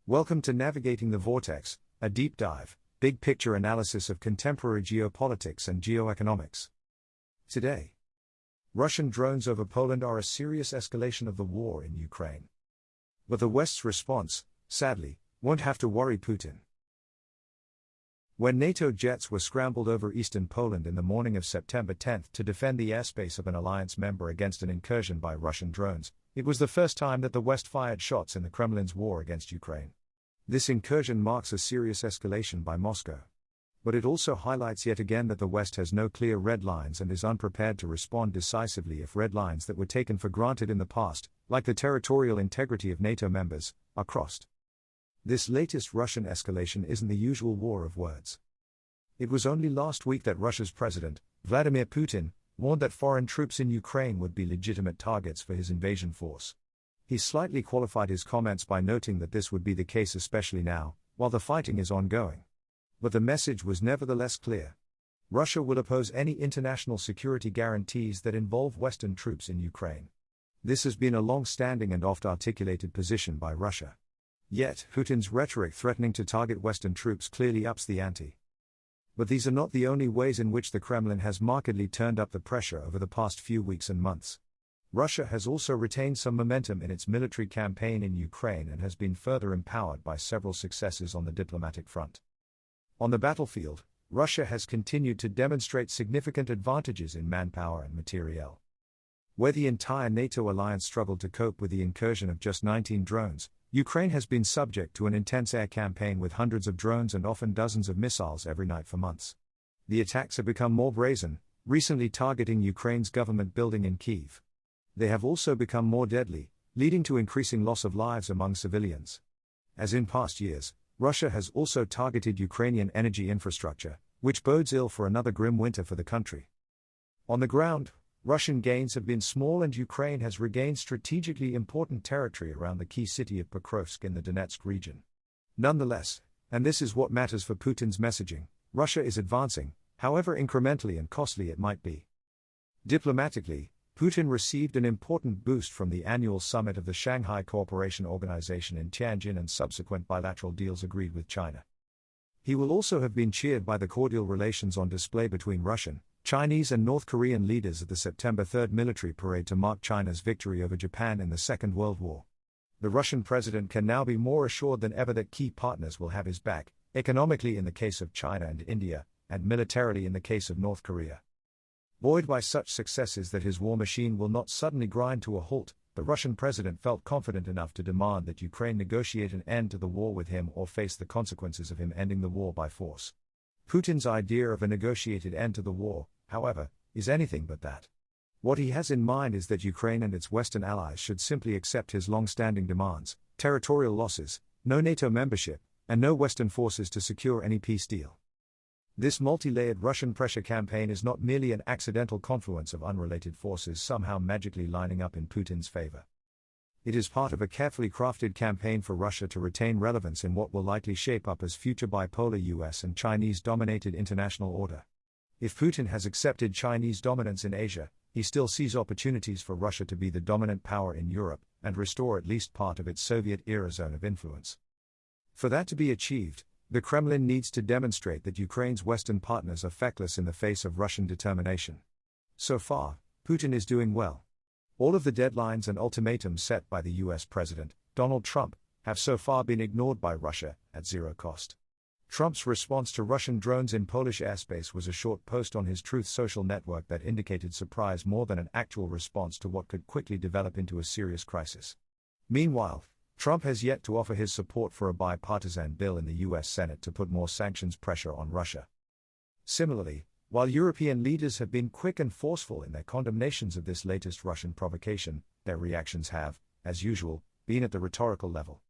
Welcome to Navigating the Vortex, a deep dive, big picture analysis of contemporary geopolitics and geoeconomics. Today, Russian drones over Poland are a serious escalation of the war in Ukraine. But the West's response, sadly, won't have to worry Putin. When NATO jets were scrambled over eastern Poland in the morning of September 10 to defend the airspace of an alliance member against an incursion by Russian drones, it was the first time that the West fired shots in the Kremlin's war against Ukraine. This incursion marks a serious escalation by Moscow. But it also highlights yet again that the West has no clear red lines and is unprepared to respond decisively if red lines that were taken for granted in the past, like the territorial integrity of NATO members, are crossed. This latest Russian escalation isn't the usual war of words. It was only last week that Russia's President, Vladimir Putin, warned that foreign troops in Ukraine would be legitimate targets for his invasion force. He slightly qualified his comments by noting that this would be the case especially now, while the fighting is ongoing. But the message was nevertheless clear. Russia will oppose any international security guarantees that involve Western troops in Ukraine. This has been a long-standing and oft-articulated position by Russia. Yet, Putin's rhetoric threatening to target Western troops clearly ups the ante. But these are not the only ways in which the Kremlin has markedly turned up the pressure over the past few weeks and months. Russia has also retained some momentum in its military campaign in Ukraine and has been further empowered by several successes on the diplomatic front. On the battlefield, Russia has continued to demonstrate significant advantages in manpower and materiel. Where the entire NATO alliance struggled to cope with the incursion of just 19 drones, Ukraine has been subject to an intense air campaign with hundreds of drones and often dozens of missiles every night for months. The attacks have become more brazen, recently targeting Ukraine's government building in Kyiv. They have also become more deadly, leading to increasing loss of lives among civilians. As in past years, Russia has also targeted Ukrainian energy infrastructure, which bodes ill for another grim winter for the country. On the ground, Russian gains have been small and Ukraine has regained strategically important territory around the key city of Pokrovsk in the Donetsk region. Nonetheless, and this is what matters for Putin's messaging, Russia is advancing, however incrementally and costly it might be. Diplomatically, Putin received an important boost from the annual summit of the Shanghai Cooperation Organization in Tianjin and subsequent bilateral deals agreed with China. He will also have been cheered by the cordial relations on display between Russian, Chinese and North Korean leaders at the September 3 military parade to mark China's victory over Japan in the Second World War. The Russian president can now be more assured than ever that key partners will have his back, economically in the case of China and India, and militarily in the case of North Korea. Buoyed by such successes that his war machine will not suddenly grind to a halt, the Russian president felt confident enough to demand that Ukraine negotiate an end to the war with him or face the consequences of him ending the war by force. Putin's idea of a negotiated end to the war, however, is anything but that. What he has in mind is that Ukraine and its Western allies should simply accept his long-standing demands: territorial losses, no NATO membership, and no Western forces to secure any peace deal. This multi-layered Russian pressure campaign is not merely an accidental confluence of unrelated forces somehow magically lining up in Putin's favor. It is part of a carefully crafted campaign for Russia to retain relevance in what will likely shape up as future bipolar US and Chinese-dominated international order. If Putin has accepted Chinese dominance in Asia, he still sees opportunities for Russia to be the dominant power in Europe and restore at least part of its Soviet-era zone of influence. For that to be achieved, the Kremlin needs to demonstrate that Ukraine's Western partners are feckless in the face of Russian determination. So far, Putin is doing well. All of the deadlines and ultimatums set by the US President, Donald Trump, have so far been ignored by Russia, at zero cost. Trump's response to Russian drones in Polish airspace was a short post on his Truth social network that indicated surprise more than an actual response to what could quickly develop into a serious crisis. Meanwhile, Trump has yet to offer his support for a bipartisan bill in the US Senate to put more sanctions pressure on Russia. Similarly, while European leaders have been quick and forceful in their condemnations of this latest Russian provocation, their reactions have, as usual, been at the rhetorical level.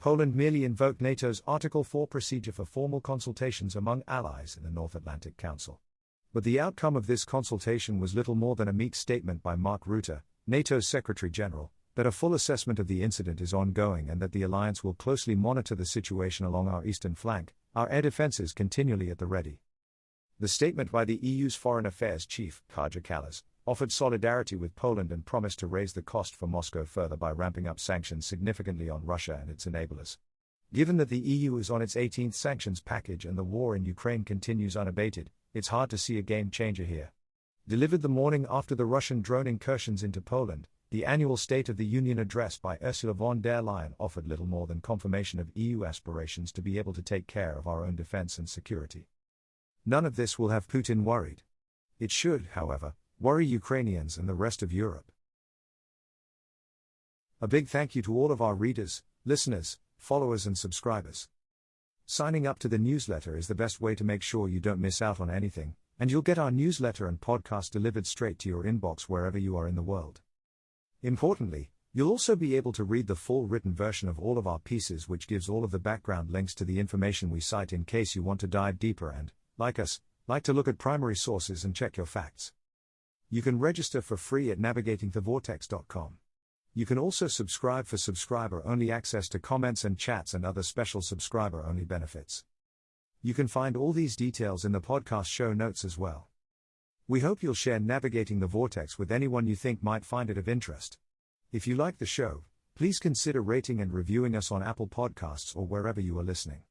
Poland merely invoked NATO's Article 4 procedure for formal consultations among allies in the North Atlantic Council. But the outcome of this consultation was little more than a meek statement by Mark Rutte, NATO's Secretary General, that a full assessment of the incident is ongoing and that the alliance will closely monitor the situation along our eastern flank, our air defenses continually at the ready. The statement by the EU's Foreign Affairs Chief, Kaja Kallas, offered solidarity with Poland and promised to raise the cost for Moscow further by ramping up sanctions significantly on Russia and its enablers. Given that the EU is on its 18th sanctions package and the war in Ukraine continues unabated, it's hard to see a game changer here. Delivered the morning after the Russian drone incursions into Poland, the annual State of the Union address by Ursula von der Leyen offered little more than confirmation of EU aspirations to be able to take care of our own defense and security. None of this will have Putin worried. It should, however, worry Ukrainians and the rest of Europe. A big thank you to all of our readers, listeners, followers and subscribers. Signing up to the newsletter is the best way to make sure you don't miss out on anything, and you'll get our newsletter and podcast delivered straight to your inbox wherever you are in the world. Importantly, you'll also be able to read the full written version of all of our pieces, which gives all of the background links to the information we cite in case you want to dive deeper and, like us, like to look at primary sources and check your facts. You can register for free at navigatingthevortex.com. You can also subscribe for subscriber-only access to comments and chats and other special subscriber-only benefits. You can find all these details in the podcast show notes as well. We hope you'll share Navigating the Vortex with anyone you think might find it of interest. If you like the show, please consider rating and reviewing us on Apple Podcasts or wherever you are listening.